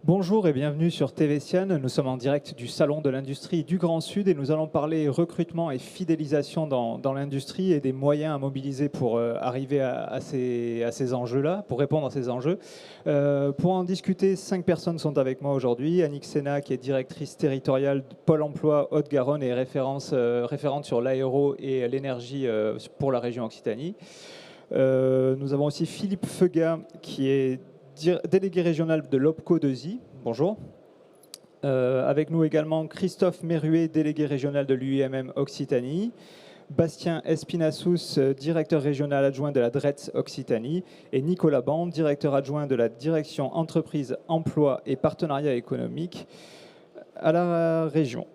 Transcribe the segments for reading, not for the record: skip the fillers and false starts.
Bonjour et bienvenue sur TV Sian. Nous sommes en direct du Salon de l'Industrie du Grand Sud et nous allons parler recrutement et fidélisation dans l'industrie et des moyens à mobiliser pour arriver à ces enjeux-là, pour répondre à ces enjeux. Pour en discuter, 5 personnes sont avec moi aujourd'hui. Annick Sénat, qui est directrice territoriale de Pôle emploi Haute-Garonne et référente sur l'aéro et l'énergie pour la région Occitanie. Nous avons aussi Philippe Feugat, qui est délégué régional de l'OPCO de ZI. Bonjour. Avec nous également Christophe Méruet, délégué régional de l'UIMM Occitanie. Bastien Espinassous, directeur régional adjoint de la DRETS Occitanie. Et Nicolas Band, directeur adjoint de la direction entreprise, emploi et partenariat économique à la région.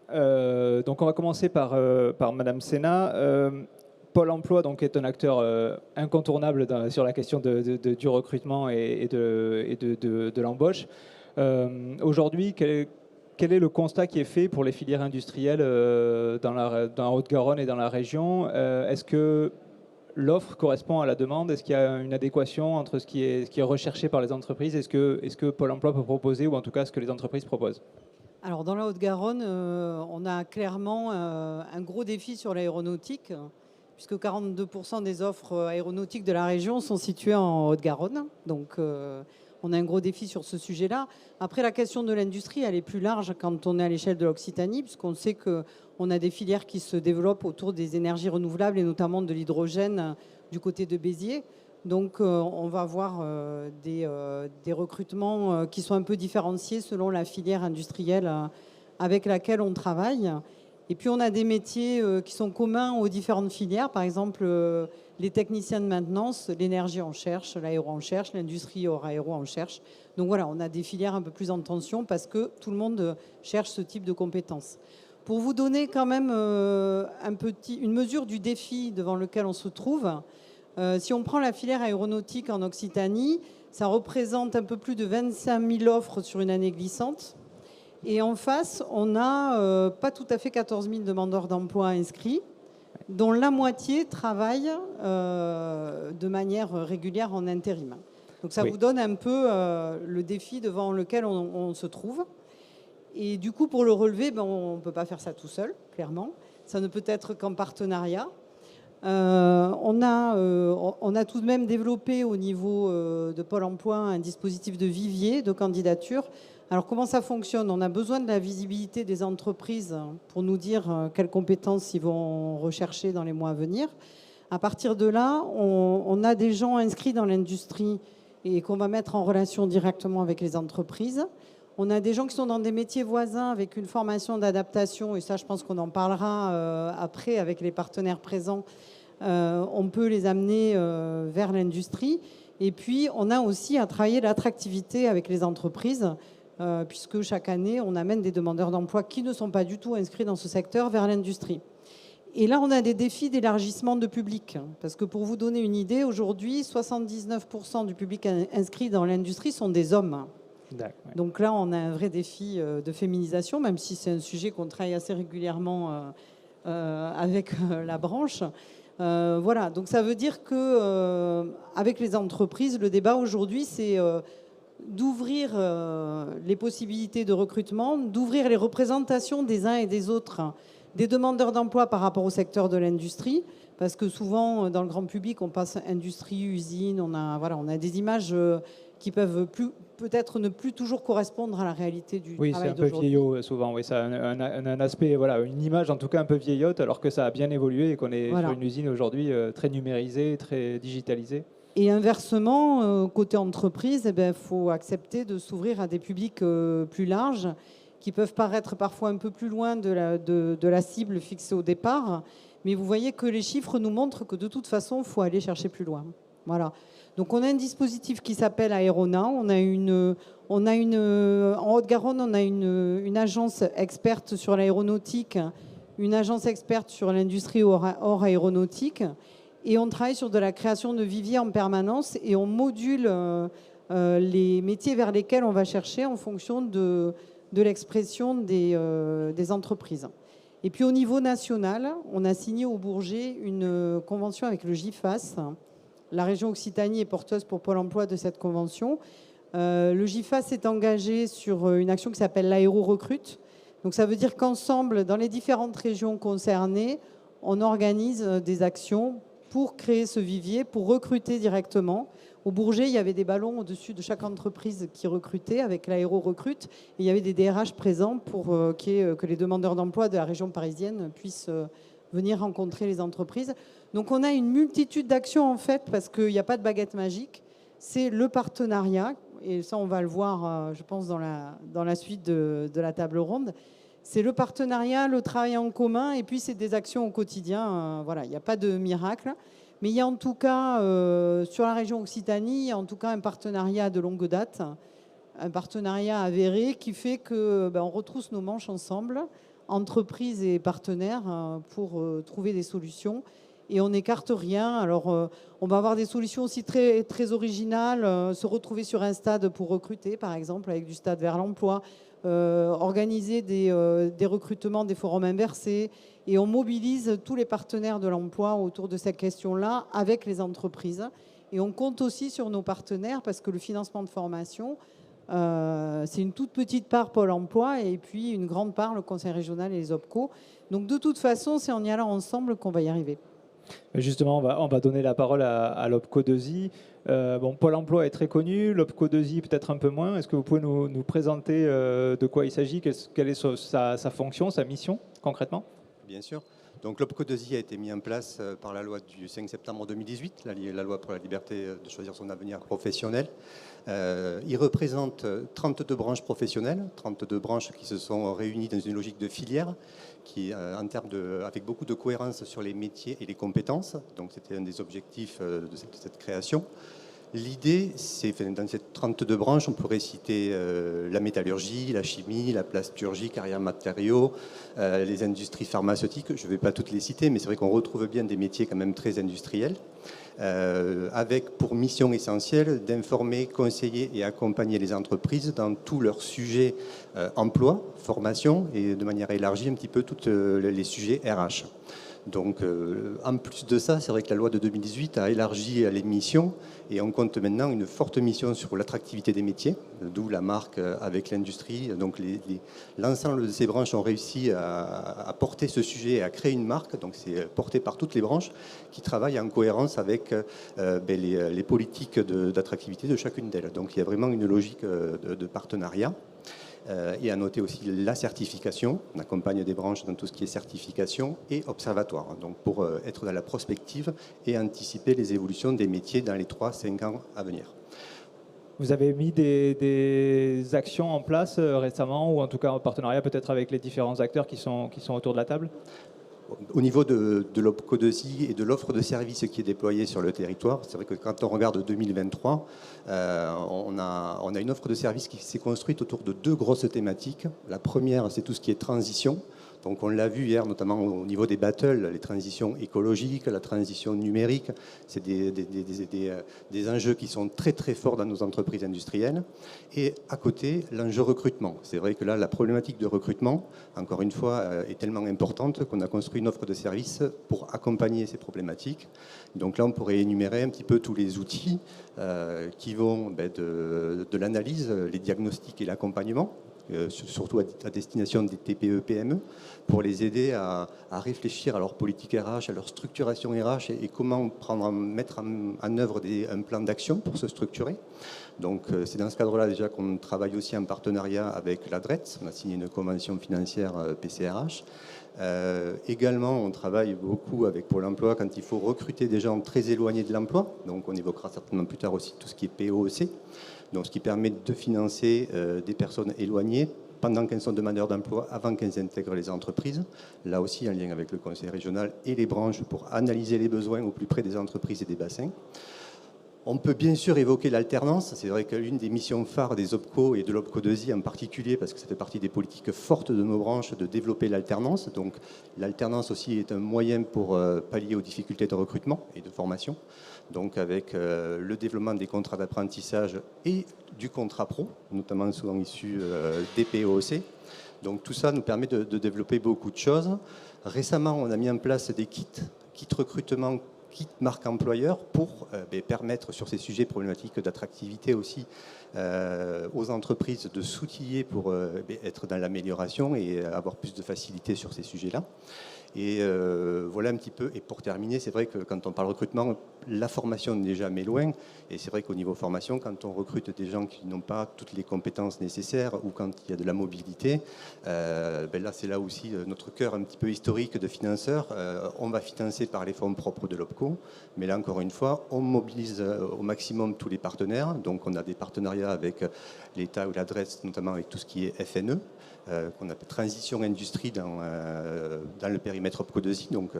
Donc on va commencer par Madame Sénat. Pôle emploi donc, est un acteur incontournable sur la question du recrutement et de l'embauche. Aujourd'hui, quel est le constat qui est fait pour les filières industrielles dans la Haute-Garonne et dans la région? Est-ce que l'offre correspond à la demande? Est-ce qu'il y a une adéquation entre ce qui est recherché par les entreprises? Est-ce que Pôle emploi peut proposer, ou en tout cas ce que les entreprises proposent? Alors dans la Haute-Garonne, on a clairement un gros défi sur l'aéronautique, puisque 42% des offres aéronautiques de la région sont situées en Haute-Garonne. Donc on a un gros défi sur ce sujet-là. Après, la question de l'industrie, elle est plus large quand on est à l'échelle de l'Occitanie, puisqu'on sait qu'on a des filières qui se développent autour des énergies renouvelables et notamment de l'hydrogène du côté de Béziers. Donc on va avoir des recrutements qui sont un peu différenciés selon la filière industrielle avec laquelle on travaille. Et puis on a des métiers qui sont communs aux différentes filières. Par exemple, les techniciens de maintenance, l'énergie en cherche, l'aéro en cherche, l'industrie hors aéro en cherche. Donc voilà, on a des filières un peu plus en tension parce que tout le monde cherche ce type de compétences. Pour vous donner quand même une mesure du défi devant lequel on se trouve, si on prend la filière aéronautique en Occitanie, ça représente un peu plus de 25 000 offres sur une année glissante. Et en face, on n'a pas tout à fait 14 000 demandeurs d'emploi inscrits, dont la moitié travaillent de manière régulière en intérim. Donc ça vous donne un peu le défi devant lequel on se trouve. Et du coup, pour le relever, on ne peut pas faire ça tout seul, clairement. Ça ne peut être qu'en partenariat. On a tout de même développé au niveau de Pôle emploi un dispositif de vivier de candidature. Alors comment ça fonctionne? On a besoin de la visibilité des entreprises pour nous dire quelles compétences ils vont rechercher dans les mois à venir. À partir de là, on a des gens inscrits dans l'industrie et qu'on va mettre en relation directement avec les entreprises. On a des gens qui sont dans des métiers voisins avec une formation d'adaptation, et ça je pense qu'on en parlera après avec les partenaires présents. On peut les amener vers l'industrie. Et puis on a aussi à travailler l'attractivité avec les entreprises, puisque chaque année on amène des demandeurs d'emploi qui ne sont pas du tout inscrits dans ce secteur vers l'industrie. Et là on a des défis d'élargissement de public, parce que pour vous donner une idée, aujourd'hui 79% du public inscrit dans l'industrie sont des hommes. Donc là, on a un vrai défi de féminisation, même si c'est un sujet qu'on travaille assez régulièrement avec la branche. Voilà, donc ça veut dire que avec les entreprises, le débat aujourd'hui, c'est d'ouvrir les possibilités de recrutement, d'ouvrir les représentations des uns et des autres, des demandeurs d'emploi par rapport au secteur de l'industrie, parce que souvent, dans le grand public, on passe industrie, usine, on a des images qui peuvent peut-être ne plus toujours correspondre à la réalité du travail d'aujourd'hui. Oui, c'est un peu vieillot souvent. Oui, ça a un aspect, une image en tout cas un peu vieillotte, alors que ça a bien évolué et qu'on est sur une usine aujourd'hui très numérisée, très digitalisée. Et inversement, côté entreprise, faut accepter de s'ouvrir à des publics plus larges qui peuvent paraître parfois un peu plus loin de la cible fixée au départ. Mais vous voyez que les chiffres nous montrent que de toute façon, il faut aller chercher plus loin. Voilà. Donc on a un dispositif qui s'appelle Aérona. En Haute-Garonne, on a une agence experte sur l'aéronautique, une agence experte sur l'industrie hors aéronautique. Et on travaille sur de la création de viviers en permanence et on module les métiers vers lesquels on va chercher en fonction de l'expression des entreprises. Et puis au niveau national, on a signé au Bourget une convention avec le GIFAS. La région Occitanie est porteuse pour Pôle emploi de cette convention. Le GIFA s'est engagé sur une action qui s'appelle l'Aéro-Recrute. Donc ça veut dire qu'ensemble, dans les différentes régions concernées, on organise des actions pour créer ce vivier, pour recruter directement. Au Bourget, il y avait des ballons au-dessus de chaque entreprise qui recrutait avec l'Aéro-Recrute. Et il y avait des DRH présents pour que les demandeurs d'emploi de la région parisienne puissent venir rencontrer les entreprises. Donc on a une multitude d'actions en fait, parce qu'il n'y a pas de baguette magique. C'est le partenariat, et ça on va le voir, je pense, dans la suite de la table ronde. C'est le partenariat, le travail en commun, et puis c'est des actions au quotidien. Voilà, il n'y a pas de miracle. Mais il y a en tout cas, sur la région Occitanie, il y a en tout cas un partenariat de longue date, un partenariat avéré qui fait que on retrousse nos manches ensemble, entreprises et partenaires, pour trouver des solutions. Et on n'écarte rien. Alors, on va avoir des solutions aussi très, très originales, se retrouver sur un stade pour recruter, par exemple, avec du stade vers l'emploi, organiser des recrutements, des forums inversés, et on mobilise tous les partenaires de l'emploi autour de cette question-là avec les entreprises. Et on compte aussi sur nos partenaires parce que le financement de formation, c'est une toute petite part Pôle emploi et puis une grande part le Conseil régional et les OPCO. Donc de toute façon, c'est en y allant ensemble qu'on va y arriver. Justement, on va donner la parole à l'OPCO 2I. Pôle emploi est très connu, l'OPCO 2I peut-être un peu moins. Est-ce que vous pouvez nous présenter de quoi il s'agit, quelle est sa fonction, sa mission concrètement? Bien sûr. Donc l'OPCO 2I a été mis en place par la loi du 5 septembre 2018, la loi pour la liberté de choisir son avenir professionnel. Il représente 32 branches professionnelles, 32 branches qui se sont réunies dans une logique de filière, avec beaucoup de cohérence sur les métiers et les compétences. Donc c'était un des objectifs de cette création. L'idée, c'est dans ces 32 branches, on pourrait citer la métallurgie, la chimie, la plasturgie, carrière matériaux, les industries pharmaceutiques. Je ne vais pas toutes les citer, mais c'est vrai qu'on retrouve bien des métiers quand même très industriels, avec pour mission essentielle d'informer, conseiller et accompagner les entreprises dans tous leurs sujets emploi, formation et de manière élargie un petit peu tous les sujets RH. Donc, en plus de ça, c'est vrai que la loi de 2018 a élargi les missions et on compte maintenant une forte mission sur l'attractivité des métiers, d'où la marque avec l'industrie. Donc, l'ensemble de ces branches ont réussi à porter ce sujet et à créer une marque. Donc, c'est porté par toutes les branches qui travaillent en cohérence avec les politiques d'attractivité de chacune d'elles. Donc, il y a vraiment une logique de partenariat. Et à noter aussi la certification. On accompagne des branches dans tout ce qui est certification et observatoire, donc pour être dans la prospective et anticiper les évolutions des métiers dans les 3-5 ans à venir. Vous avez mis des actions en place récemment, ou en tout cas en partenariat peut-être avec les différents acteurs qui sont autour de la table? Au niveau de l'OPCO 2I et de l'offre de services qui est déployée sur le territoire, c'est vrai que quand on regarde 2023, on a une offre de services qui s'est construite autour de 2 grosses thématiques. La première, c'est tout ce qui est transition. Donc on l'a vu hier, notamment au niveau des battles, les transitions écologiques, la transition numérique, c'est des enjeux qui sont très très forts dans nos entreprises industrielles. Et à côté, l'enjeu recrutement. C'est vrai que là, la problématique de recrutement, encore une fois, est tellement importante qu'on a construit une offre de services pour accompagner ces problématiques. Donc là, on pourrait énumérer un petit peu tous les outils qui vont de l'analyse, les diagnostics et l'accompagnement, surtout à destination des TPE-PME, pour les aider à réfléchir à leur politique RH, à leur structuration RH et comment mettre en œuvre un plan d'action pour se structurer. Donc c'est dans ce cadre-là déjà qu'on travaille aussi en partenariat avec l'ADRETS. On a signé une convention financière PCRH. Également, on travaille beaucoup avec Pôle emploi quand il faut recruter des gens très éloignés de l'emploi. Donc on évoquera certainement plus tard aussi tout ce qui est POEC. Donc, ce qui permet de financer des personnes éloignées pendant qu'elles sont demandeurs d'emploi, avant qu'elles intègrent les entreprises. Là aussi, en lien avec le Conseil régional et les branches pour analyser les besoins au plus près des entreprises et des bassins. On peut bien sûr évoquer l'alternance. C'est vrai que l'une des missions phares des OPCO et de l'OPCO 2I en particulier, parce que ça fait partie des politiques fortes de nos branches, de développer l'alternance. Donc l'alternance aussi est un moyen pour pallier aux difficultés de recrutement et de formation. Donc avec le développement des contrats d'apprentissage et du contrat pro, notamment souvent issus des POEC. Donc tout ça nous permet de développer beaucoup de choses. Récemment, on a mis en place des kits recrutement kit marque employeur pour permettre sur ces sujets problématiques d'attractivité aussi aux entreprises de s'outiller pour être dans l'amélioration et avoir plus de facilité sur ces sujets-là. Et voilà un petit peu. Et pour terminer, c'est vrai que quand on parle recrutement, la formation n'est jamais loin. Et c'est vrai qu'au niveau formation, quand on recrute des gens qui n'ont pas toutes les compétences nécessaires ou quand il y a de la mobilité, là, c'est là aussi notre cœur un petit peu historique de financeurs. On va financer par les fonds propres de l'OPCO. Mais là, encore une fois, on mobilise au maximum tous les partenaires. Donc, on a des partenariats avec l'État ou l'adresse, notamment avec tout ce qui est FNE. Qu'on appelle transition industrie dans le périmètre OPCO2I, donc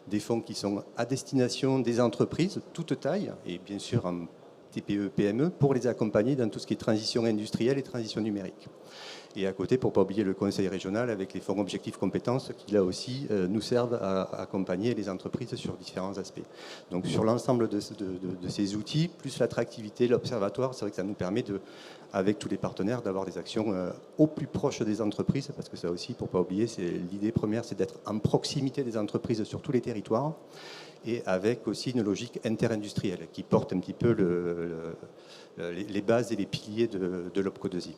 des fonds qui sont à destination des entreprises, toute taille, et bien sûr en TPE, PME, pour les accompagner dans tout ce qui est transition industrielle et transition numérique. Et à côté, pour ne pas oublier le conseil régional avec les fonds objectifs compétences qui, là aussi, nous servent à accompagner les entreprises sur différents aspects. Donc, sur l'ensemble de ces outils, plus l'attractivité, l'observatoire, c'est vrai que ça nous permet, avec tous les partenaires, d'avoir des actions au plus proche des entreprises, parce que ça aussi, pour ne pas oublier, l'idée première, c'est d'être en proximité des entreprises sur tous les territoires, et avec aussi une logique interindustrielle qui porte un petit peu les bases et les piliers de l'OPCO2I.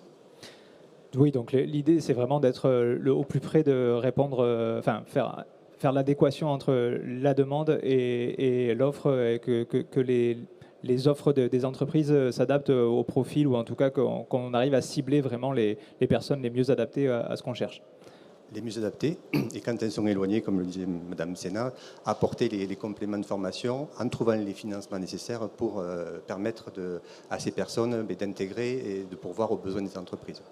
Oui, donc l'idée, c'est vraiment d'être au plus près de répondre, faire l'adéquation entre la demande et l'offre, et que les offres des entreprises s'adaptent au profil, ou en tout cas qu'on arrive à cibler vraiment les personnes les mieux adaptées à ce qu'on cherche. Les mieux adaptés, et quand elles sont éloignées, comme le disait Mme Sénat, apporter les compléments de formation en trouvant les financements nécessaires pour permettre à ces personnes d'intégrer et de pourvoir aux besoins des entreprises.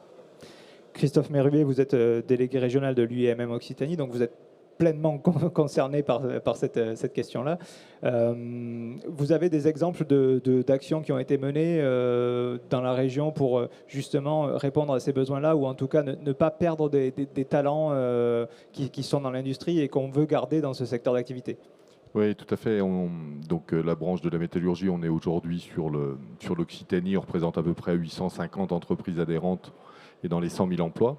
Christophe Méruet, vous êtes délégué régional de l'UIMM Occitanie, donc vous êtes pleinement concerné par cette question-là. Vous avez des exemples d'actions qui ont été menées dans la région pour justement répondre à ces besoins-là, ou en tout cas ne pas perdre des talents qui sont dans l'industrie et qu'on veut garder dans ce secteur d'activité? Oui, tout à fait. Donc la branche de la métallurgie, on est aujourd'hui sur l'Occitanie, on représente à peu près 850 entreprises adhérentes et dans les 100 000 emplois.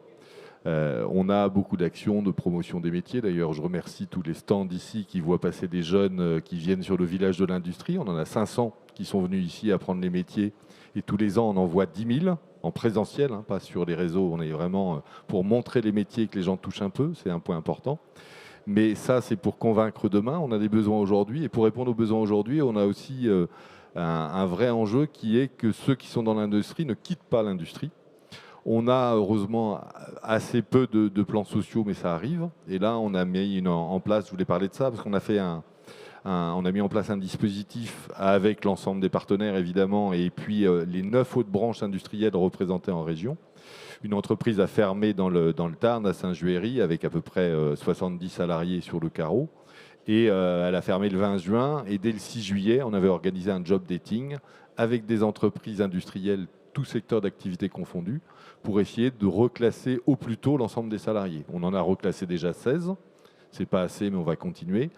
On a beaucoup d'actions de promotion des métiers. D'ailleurs, je remercie tous les stands ici qui voient passer des jeunes qui viennent sur le village de l'industrie. On en a 500 qui sont venus ici apprendre les métiers. Et tous les ans, on envoie 10 000 en présentiel, pas sur les réseaux. On est vraiment pour montrer les métiers, que les gens touchent un peu. C'est un point important. Mais ça, c'est pour convaincre demain. On a des besoins aujourd'hui. Et pour répondre aux besoins aujourd'hui, on a aussi un vrai enjeu qui est que ceux qui sont dans l'industrie ne quittent pas l'industrie. On a heureusement assez peu de plans sociaux, mais ça arrive. Et là, on a mis en place, je voulais parler de ça, parce qu'on a fait on a mis en place un dispositif avec l'ensemble des partenaires, évidemment, et puis les 9 autres branches industrielles représentées en région. Une entreprise a fermé dans le Tarn, à Saint-Juéry, avec à peu près 70 salariés sur le carreau. Et elle a fermé le 20 juin. Et dès le 6 juillet, on avait organisé un job dating avec des entreprises industrielles, tout secteur d'activité confondu, pour essayer de reclasser au plus tôt l'ensemble des salariés. On en a reclassé déjà 16. Ce n'est pas assez, mais on va continuer.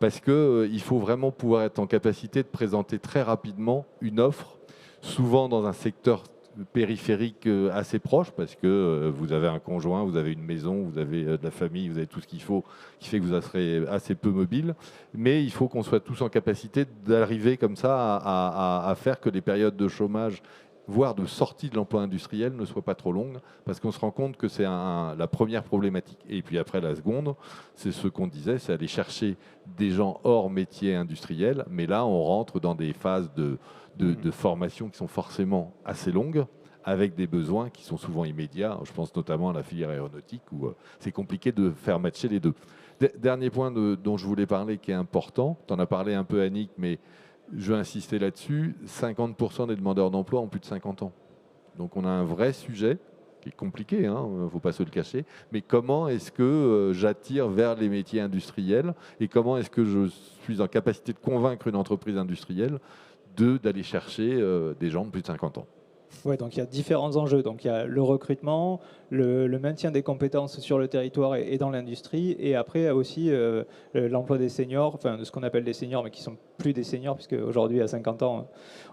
Parce qu'il faut vraiment pouvoir être en capacité de présenter très rapidement une offre, souvent dans un secteur périphérique assez proche, parce que vous avez un conjoint, vous avez une maison, vous avez de la famille, vous avez tout ce qu'il faut, qui fait que vous serez assez peu mobile. Mais il faut qu'on soit tous en capacité d'arriver comme ça à faire que les périodes de chômage, voire de sortie de l'emploi industriel, ne soient pas trop longues, parce qu'on se rend compte que c'est la première problématique. Et puis après, la seconde, c'est ce qu'on disait, c'est aller chercher des gens hors métier industriel, mais là, on rentre dans des phases de formation qui sont forcément assez longues, avec des besoins qui sont souvent immédiats. Je pense notamment à la filière aéronautique, où c'est compliqué de faire matcher les deux. Dernier point dont je voulais parler, qui est important, tu en as parlé un peu, Annick, mais je vais insister là-dessus, 50% des demandeurs d'emploi ont plus de 50 ans. Donc on a un vrai sujet qui est compliqué, il ne faut pas se le cacher, mais comment est-ce que j'attire vers les métiers industriels et comment est-ce que je suis en capacité de convaincre une entreprise industrielle d'aller chercher des gens de plus de 50 ans. Ouais, donc il y a différents enjeux. Donc il y a le recrutement, le maintien des compétences sur le territoire et dans l'industrie, et après aussi l'emploi des seniors, enfin de ce qu'on appelle des seniors, mais qui sont plus des seniors, puisque aujourd'hui à 50 ans,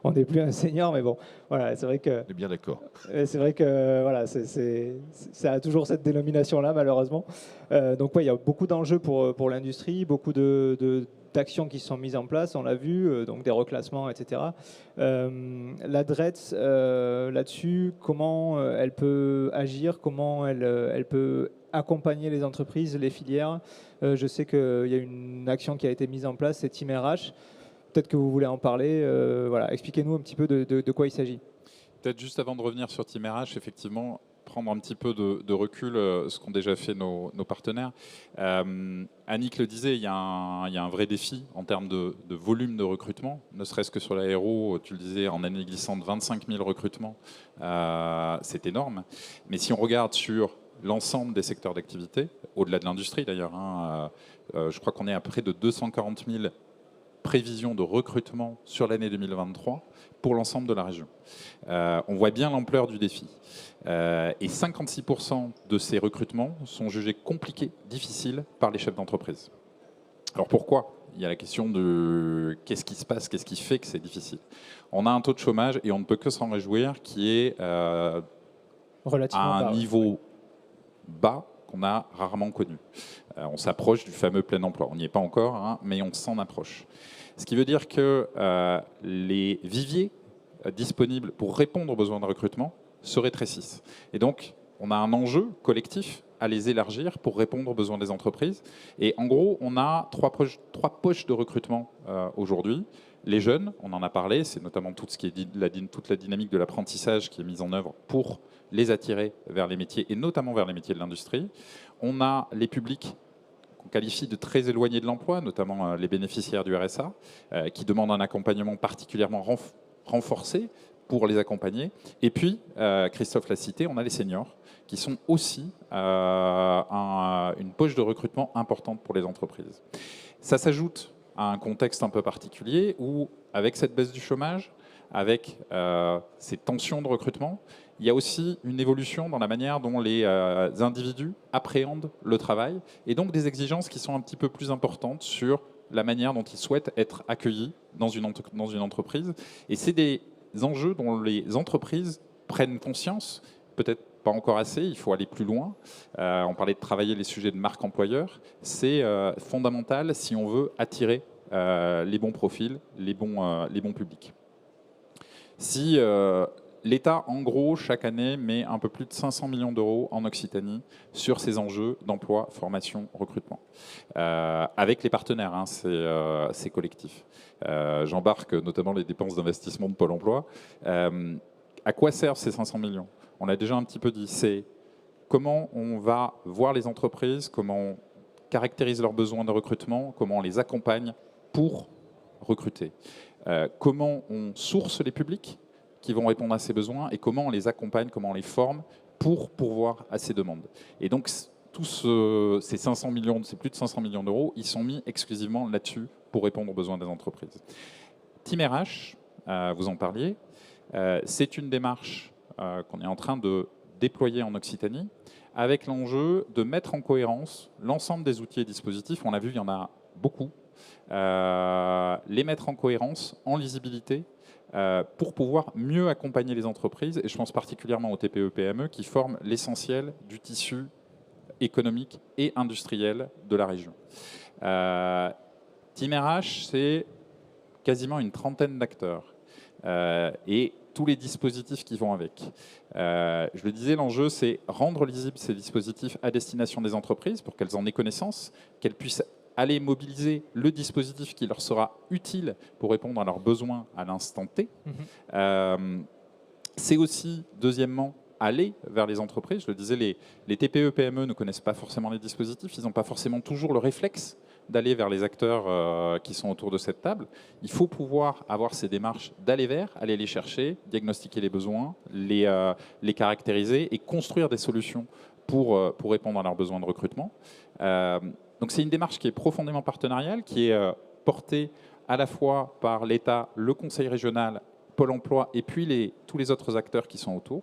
on n'est plus un senior, mais bon, voilà, c'est vrai que. On est bien d'accord. C'est vrai que voilà, ça a toujours cette dénomination-là, malheureusement. Donc ouais, il y a beaucoup d'enjeux pour l'industrie, beaucoup d'actions qui sont mises en place, on l'a vu, donc des reclassements, etc. La DRETS, là-dessus, comment elle peut agir, comment elle peut accompagner les entreprises, les filières. Je sais qu'il y a une action qui a été mise en place, c'est Team RH. Peut-être que vous voulez en parler. Voilà, expliquez-nous un petit peu de quoi il s'agit. Peut-être juste avant de revenir sur Team RH, effectivement, prendre un petit peu de recul, ce qu'ont déjà fait nos partenaires. Annick le disait, il y a un vrai défi en termes de volume de recrutement, ne serait-ce que sur l'aéro, tu le disais, en année glissante, 25 000 recrutements, c'est énorme. Mais si on regarde sur l'ensemble des secteurs d'activité, au-delà de l'industrie d'ailleurs, je crois qu'on est à près de 240 000 prévisions de recrutement sur l'année 2023 pour l'ensemble de la région. On voit bien l'ampleur du défi. Et 56% de ces recrutements sont jugés compliqués, difficiles par les chefs d'entreprise. Alors pourquoi ? Il y a la question de qu'est-ce qui se passe, qu'est-ce qui fait que c'est difficile. On a un taux de chômage, et on ne peut que s'en réjouir, qui est à un niveau bas qu'on a rarement connu. On s'approche du fameux plein emploi. On n'y est pas encore, mais on s'en approche. Ce qui veut dire que les viviers disponibles pour répondre aux besoins de recrutement se rétrécissent. Et donc, on a un enjeu collectif à les élargir pour répondre aux besoins des entreprises. Et en gros, on a trois poches de recrutement aujourd'hui. Les jeunes, on en a parlé, c'est notamment tout ce qui est toute la dynamique de l'apprentissage qui est mise en œuvre pour les attirer vers les métiers, et notamment vers les métiers de l'industrie. On a les publics qu'on qualifie de très éloignés de l'emploi, notamment les bénéficiaires du RSA, qui demandent un accompagnement particulièrement renforcé pour les accompagner. Et puis, Christophe l'a cité, on a les seniors, qui sont aussi une poche de recrutement importante pour les entreprises. Ça s'ajoute à un contexte un peu particulier où, avec cette baisse du chômage, avec ces tensions de recrutement, il y a aussi une évolution dans la manière dont les individus appréhendent le travail, et donc des exigences qui sont un petit peu plus importantes sur la manière dont ils souhaitent être accueillis dans une entreprise. Et c'est des enjeux dont les entreprises prennent conscience, peut-être pas encore assez, il faut aller plus loin. On parlait de travailler les sujets de marque employeur. C'est fondamental si on veut attirer les bons profils, les bons publics. Si l'État, en gros, chaque année, met un peu plus de 500 millions d'euros en Occitanie sur ces enjeux d'emploi, formation, recrutement. Avec les partenaires, c'est collectif. J'embarque notamment les dépenses d'investissement de Pôle emploi. À quoi servent ces 500 millions ? On l'a déjà un petit peu dit. C'est comment on va voir les entreprises, comment on caractérise leurs besoins de recrutement, comment on les accompagne pour recruter. Comment on source les publics qui vont répondre à ces besoins et comment on les accompagne, comment on les forme pour pourvoir à ces demandes. Et donc, tous ces 500 millions, ces plus de 500 millions d'euros, ils sont mis exclusivement là-dessus pour répondre aux besoins des entreprises. Team RH, vous en parliez, c'est une démarche qu'on est en train de déployer en Occitanie avec l'enjeu de mettre en cohérence l'ensemble des outils et dispositifs. On l'a vu, il y en a beaucoup. Les mettre en cohérence, en lisibilité, pour pouvoir mieux accompagner les entreprises, et je pense particulièrement aux TPE-PME qui forment l'essentiel du tissu économique et industriel de la région. Team RH, c'est quasiment une trentaine d'acteurs et tous les dispositifs qui vont avec. Je le disais, l'enjeu, c'est rendre lisibles ces dispositifs à destination des entreprises pour qu'elles en aient connaissance, qu'elles puissent aller mobiliser le dispositif qui leur sera utile pour répondre à leurs besoins à l'instant T. C'est aussi, deuxièmement, aller vers les entreprises. Je le disais, les TPE-PME ne connaissent pas forcément les dispositifs, ils n'ont pas forcément toujours le réflexe d'aller vers les acteurs qui sont autour de cette table. Il faut pouvoir avoir ces démarches d'aller vers, aller les chercher, diagnostiquer les besoins, les caractériser et construire des solutions pour répondre à leurs besoins de recrutement. Donc c'est une démarche qui est profondément partenariale, qui est portée à la fois par l'État, le Conseil régional, Pôle emploi et puis tous les autres acteurs qui sont autour.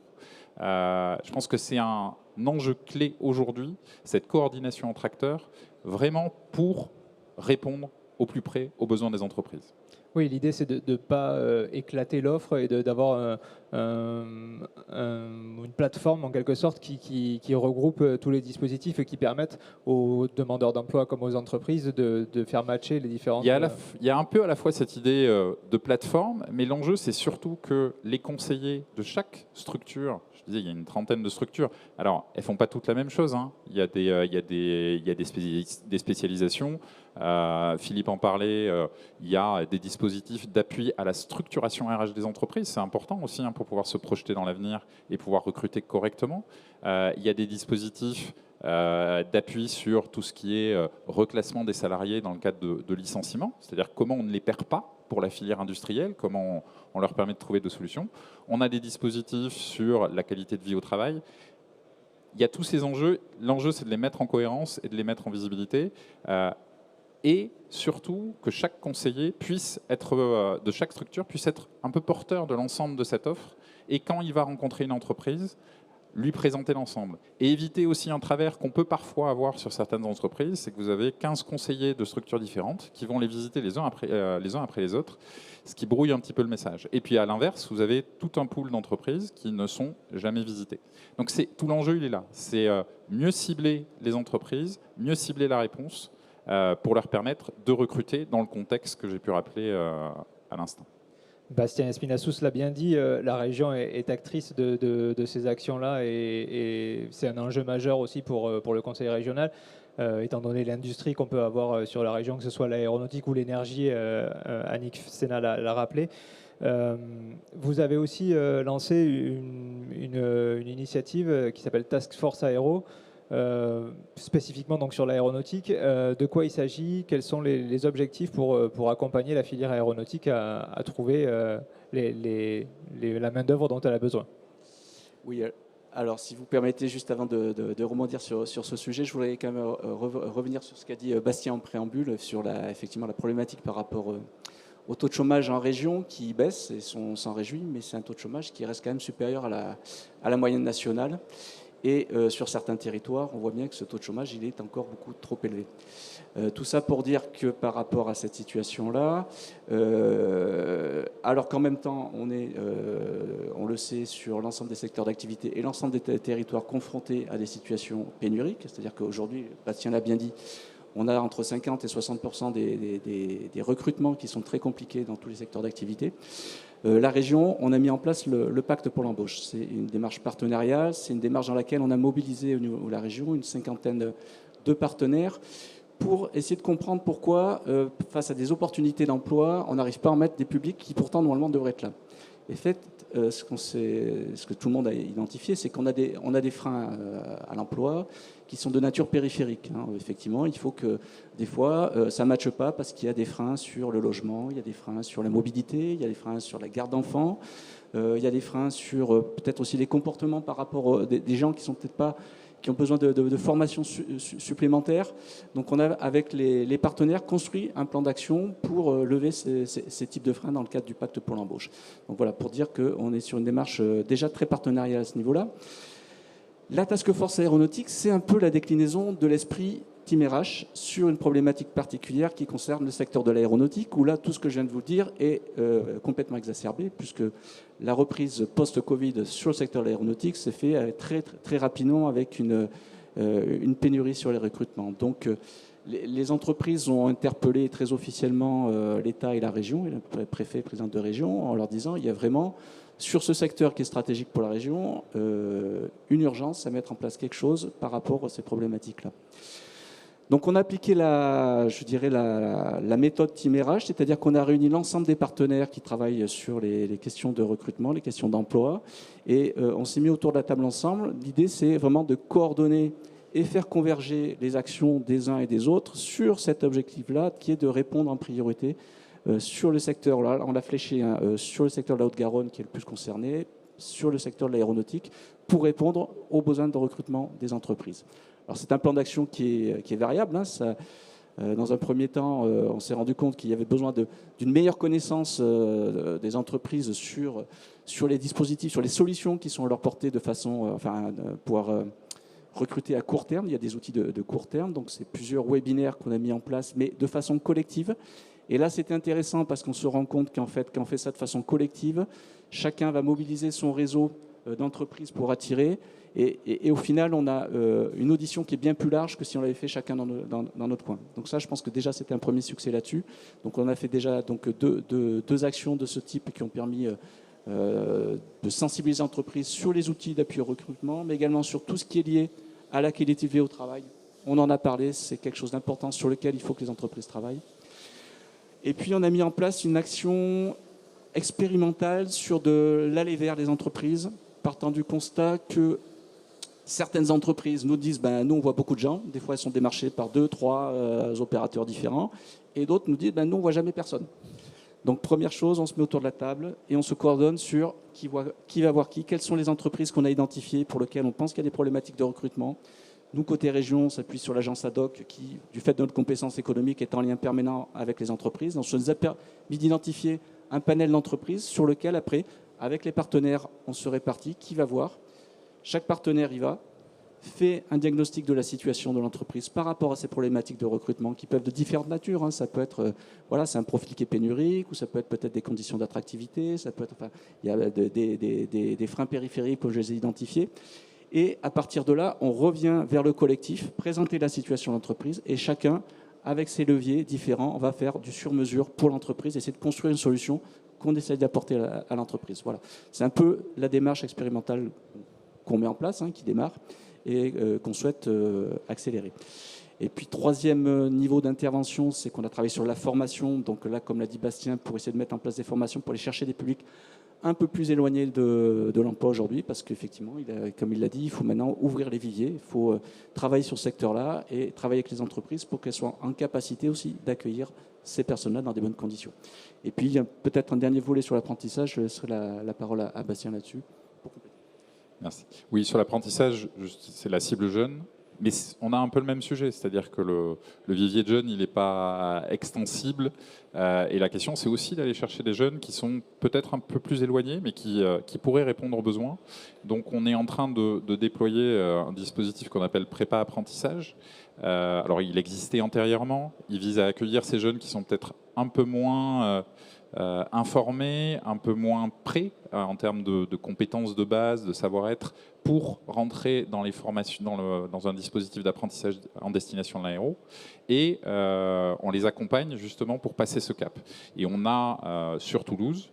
Je pense que c'est un enjeu clé aujourd'hui, cette coordination entre acteurs, vraiment pour répondre au plus près aux besoins des entreprises. Oui, l'idée c'est de ne pas éclater l'offre et d'avoir une plateforme en quelque sorte qui regroupe tous les dispositifs et qui permettent aux demandeurs d'emploi comme aux entreprises de faire matcher les différentes... Il y a un peu à la fois cette idée de plateforme, mais l'enjeu c'est surtout que les conseillers de chaque structure, je disais il y a une trentaine de structures, alors elles ne font pas toutes la même chose, hein. Il y a des spécialisations, Philippe en parlait, il y a des dispositifs d'appui à la structuration RH des entreprises, c'est important aussi hein, pour pouvoir se projeter dans l'avenir et pouvoir recruter correctement. Il y a des dispositifs d'appui sur tout ce qui est reclassement des salariés dans le cadre de licenciement, c'est-à-dire comment on ne les perd pas pour la filière industrielle, comment on leur permet de trouver des solutions. On a des dispositifs sur la qualité de vie au travail. Il y a tous ces enjeux. L'enjeu, c'est de les mettre en cohérence et de les mettre en visibilité. Et surtout que chaque conseiller puisse être, de chaque structure puisse être un peu porteur de l'ensemble de cette offre. Et quand il va rencontrer une entreprise, lui présenter l'ensemble. Et éviter aussi un travers qu'on peut parfois avoir sur certaines entreprises, c'est que vous avez 15 conseillers de structures différentes qui vont les visiter les uns après les autres, ce qui brouille un petit peu le message. Et puis à l'inverse, vous avez tout un pool d'entreprises qui ne sont jamais visitées. Donc tout l'enjeu, il est là. C'est mieux cibler les entreprises, mieux cibler la réponse pour leur permettre de recruter dans le contexte que j'ai pu rappeler à l'instant. Bastien Espinassous l'a bien dit, la région est actrice de ces actions-là et c'est un enjeu majeur aussi pour le Conseil régional, étant donné l'industrie qu'on peut avoir sur la région, que ce soit l'aéronautique ou l'énergie, Annick Sénat l'a rappelé. Vous avez aussi lancé une initiative qui s'appelle Task Force Aéro, spécifiquement donc sur l'aéronautique. De quoi il s'agit? Quels sont les objectifs pour accompagner la filière aéronautique à trouver la main-d'œuvre dont elle a besoin? Oui, alors si vous permettez, juste avant de rebondir sur ce sujet, je voudrais quand même revenir sur ce qu'a dit Bastien en préambule, sur effectivement la problématique par rapport au taux de chômage en région qui baisse, et on s'en réjouit, mais c'est un taux de chômage qui reste quand même supérieur à la moyenne nationale. Et sur certains territoires, on voit bien que ce taux de chômage, il est encore beaucoup trop élevé. Tout ça pour dire que par rapport à cette situation-là, alors qu'en même temps, on le sait, sur l'ensemble des secteurs d'activité et l'ensemble des territoires confrontés à des situations pénuriques, c'est-à-dire qu'aujourd'hui, Bastien l'a bien dit, on a entre 50 et 60% des recrutements qui sont très compliqués dans tous les secteurs d'activité. La région, on a mis en place le pacte pour l'embauche. C'est une démarche partenariale, c'est une démarche dans laquelle on a mobilisé au niveau de la région une cinquantaine de partenaires pour essayer de comprendre pourquoi, face à des opportunités d'emploi, on n'arrive pas à en mettre des publics qui pourtant normalement devraient être là. Et fait, ce que tout le monde a identifié, c'est qu'on a des freins à l'emploi qui sont de nature périphérique. Hein. Effectivement, il faut que des fois, ça ne matche pas parce qu'il y a des freins sur le logement, il y a des freins sur la mobilité, il y a des freins sur la garde d'enfants, il y a des freins sur peut-être aussi les comportements par rapport des gens qui sont peut-être pas, qui ont besoin de formation supplémentaire. Donc on a, avec les partenaires, construit un plan d'action pour lever ces types de freins dans le cadre du pacte pour l'embauche. Donc voilà, pour dire qu'on est sur une démarche déjà très partenariale à ce niveau-là. La Task Force aéronautique, c'est un peu la déclinaison de l'esprit Team RH sur une problématique particulière qui concerne le secteur de l'aéronautique, où là, tout ce que je viens de vous dire est complètement exacerbé, puisque la reprise post-Covid sur le secteur de l'aéronautique s'est fait très, très rapidement avec une pénurie sur les recrutements. Donc, les entreprises ont interpellé très officiellement l'État et la région, et le préfet, président de région, en leur disant il y a vraiment, sur ce secteur qui est stratégique pour la région, une urgence à mettre en place quelque chose par rapport à ces problématiques-là. Donc on a appliqué la méthode Team RH, c'est-à-dire qu'on a réuni l'ensemble des partenaires qui travaillent sur les questions de recrutement, les questions d'emploi, et on s'est mis autour de la table ensemble. L'idée, c'est vraiment de coordonner et faire converger les actions des uns et des autres sur cet objectif-là, qui est de répondre en priorité sur le secteur, là, on l'a fléché, hein, sur le secteur de la Haute-Garonne qui est le plus concerné, sur le secteur de l'aéronautique, pour répondre aux besoins de recrutement des entreprises. Alors c'est un plan d'action qui est variable. Hein, ça, dans un premier temps, on s'est rendu compte qu'il y avait besoin d'une meilleure connaissance des entreprises sur les dispositifs, sur les solutions qui sont à leur portée de façon, pouvoir recruter à court terme. Il y a des outils de court terme, donc c'est plusieurs webinaires qu'on a mis en place, mais de façon collective. Et là, c'était intéressant parce qu'on se rend compte qu'en fait, quand on fait ça de façon collective, chacun va mobiliser son réseau d'entreprises pour attirer. Et au final, on a une audition qui est bien plus large que si on l'avait fait chacun dans notre coin. Donc ça, je pense que déjà, c'était un premier succès là-dessus. Donc on a fait déjà donc, deux actions de ce type qui ont permis de sensibiliser les entreprises sur les outils d'appui au recrutement, mais également sur tout ce qui est lié à la qualité de vie au travail. On en a parlé, c'est quelque chose d'important sur lequel il faut que les entreprises travaillent. Et puis, on a mis en place une action expérimentale sur de l'aller vers des entreprises, partant du constat que certaines entreprises nous disent nous, on voit beaucoup de gens. Des fois, elles sont démarchées par 2, 3 opérateurs différents. Et d'autres nous disent nous, on ne voit jamais personne. Donc, première chose, on se met autour de la table et on se coordonne sur qui va voir qui, quelles sont les entreprises qu'on a identifiées pour lesquelles on pense qu'il y a des problématiques de recrutement. Nous, côté région, on s'appuie sur l'agence ADOC qui, du fait de notre compétence économique, est en lien permanent avec les entreprises. Donc, ça nous a permis d'identifier un panel d'entreprises sur lequel, après, avec les partenaires, on se répartit qui va voir. Chaque partenaire y va, fait un diagnostic de la situation de l'entreprise par rapport à ces problématiques de recrutement qui peuvent de différentes natures. Ça peut être, c'est un profil qui est pénurique, ou ça peut être peut-être des conditions d'attractivité, ça peut être, il y a des freins périphériques que je les ai identifiés. Et à partir de là, on revient vers le collectif, présenter la situation de l'entreprise, et chacun, avec ses leviers différents, on va faire du sur-mesure pour l'entreprise, essayer de construire une solution qu'on essaie d'apporter à l'entreprise. Voilà. C'est un peu la démarche expérimentale qu'on met en place, qui démarre, et qu'on souhaite accélérer. Et puis, troisième niveau d'intervention, c'est qu'on a travaillé sur la formation. Donc là, comme l'a dit Bastien, pour essayer de mettre en place des formations pour aller chercher des publics un peu plus éloignés de l'emploi aujourd'hui, parce qu'effectivement, comme il l'a dit, il faut maintenant ouvrir les viviers, il faut travailler sur ce secteur-là et travailler avec les entreprises pour qu'elles soient en capacité aussi d'accueillir ces personnes-là dans des bonnes conditions. Et puis, il y a peut-être un dernier volet sur l'apprentissage. Je laisserai la parole à Bastien là-dessus. Merci. Oui, sur l'apprentissage, c'est la cible jeune. Mais on a un peu le même sujet, c'est-à-dire que le vivier de jeunes, il n'est pas extensible. Et la question, c'est aussi d'aller chercher des jeunes qui sont peut-être un peu plus éloignés, mais qui pourraient répondre aux besoins. Donc, on est en train de déployer un dispositif qu'on appelle prépa-apprentissage. Alors, il existait antérieurement. Il vise à accueillir ces jeunes qui sont peut-être un peu moins informés, un peu moins prêts en termes de compétences de base, de savoir-être, pour rentrer dans les formations, dans un dispositif d'apprentissage en destination de l'aéro. Et on les accompagne justement pour passer ce cap. Et on a sur Toulouse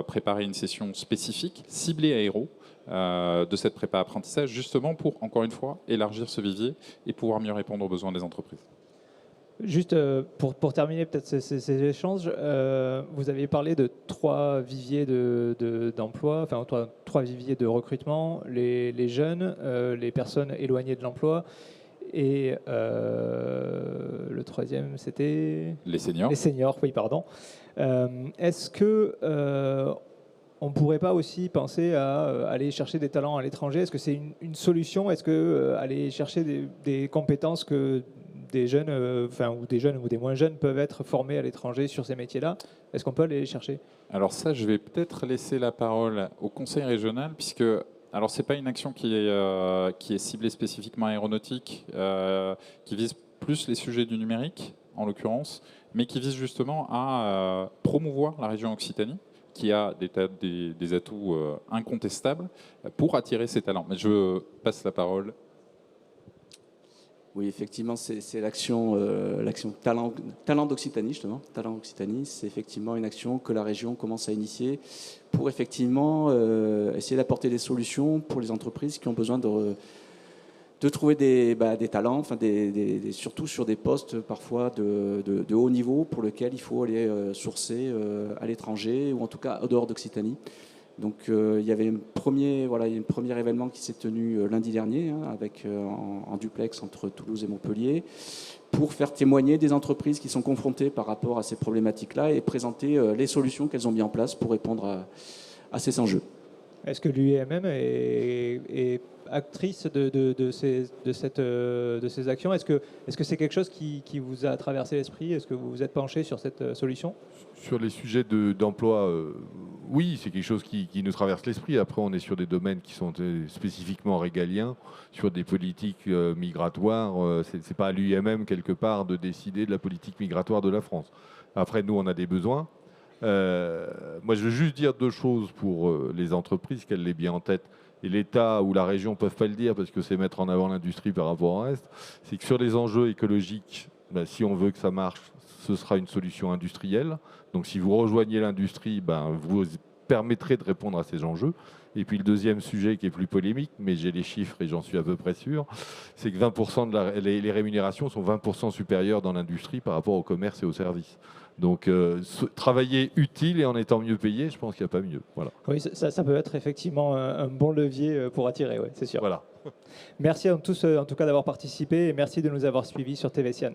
préparé une session spécifique, ciblée aéro, de cette prépa apprentissage, justement pour, encore une fois, élargir ce vivier et pouvoir mieux répondre aux besoins des entreprises. Juste pour terminer peut-être ces échanges, vous aviez parlé de 3 viviers d'emploi, enfin 3 viviers de recrutement, les jeunes, les personnes éloignées de l'emploi, et le troisième c'était… Les seniors. Les seniors, oui, pardon. Est-ce que on ne pourrait pas aussi penser à aller chercher des talents à l'étranger? Est-ce que c'est une solution? Est-ce que aller chercher des compétences que des jeunes, ou des jeunes ou des moins jeunes peuvent être formés à l'étranger sur ces métiers-là? Est-ce qu'on peut aller les chercher? Alors ça, je vais peut-être laisser la parole au conseil régional, puisque alors c'est pas une action qui est ciblée spécifiquement aéronautique, qui vise plus les sujets du numérique en l'occurrence, mais qui vise justement à promouvoir la région Occitanie, qui a des atouts incontestables pour attirer ces talents. Mais je passe la parole. Oui, effectivement, c'est l'action Talent d'Occitanie, justement. Talent d'Occitanie, c'est effectivement une action que la région commence à initier pour effectivement essayer d'apporter des solutions pour les entreprises qui ont besoin de trouver des talents, surtout sur des postes parfois de haut niveau pour lesquels il faut aller sourcer à l'étranger ou en tout cas au dehors d'Occitanie. Donc il y avait un premier événement qui s'est tenu lundi dernier en duplex entre Toulouse et Montpellier pour faire témoigner des entreprises qui sont confrontées par rapport à ces problématiques-là et présenter les solutions qu'elles ont mises en place pour répondre à ces enjeux. Est-ce que l'UIMM est actrice de ces actions? Est-ce que c'est quelque chose qui vous a traversé l'esprit? Est-ce que vous vous êtes penché sur cette solution? Sur les sujets d'emploi, oui, c'est quelque chose qui nous traverse l'esprit. Après, on est sur des domaines qui sont spécifiquement régaliens, sur des politiques migratoires. C'est pas à l'UIMM, quelque part, de décider de la politique migratoire de la France. Après, nous, on a des besoins. Moi, je veux juste dire deux choses pour les entreprises, qu'elles l'aient bien en tête. Et l'État ou la région ne peuvent pas le dire parce que c'est mettre en avant l'industrie par rapport au reste. C'est que sur les enjeux écologiques, ben, si on veut que ça marche, ce sera une solution industrielle. Donc si vous rejoignez l'industrie, ben, vous permettrez de répondre à ces enjeux. Et puis le deuxième sujet qui est plus polémique, mais j'ai les chiffres et j'en suis à peu près sûr, c'est que 20% les rémunérations sont 20% supérieures dans l'industrie par rapport au commerce et aux services. Donc travailler utile et en étant mieux payé, je pense qu'il n'y a pas mieux. Voilà. Oui, ça peut être effectivement un bon levier pour attirer, ouais, c'est sûr. Voilà. Merci à tous en tout cas d'avoir participé et merci de nous avoir suivis sur TVSian.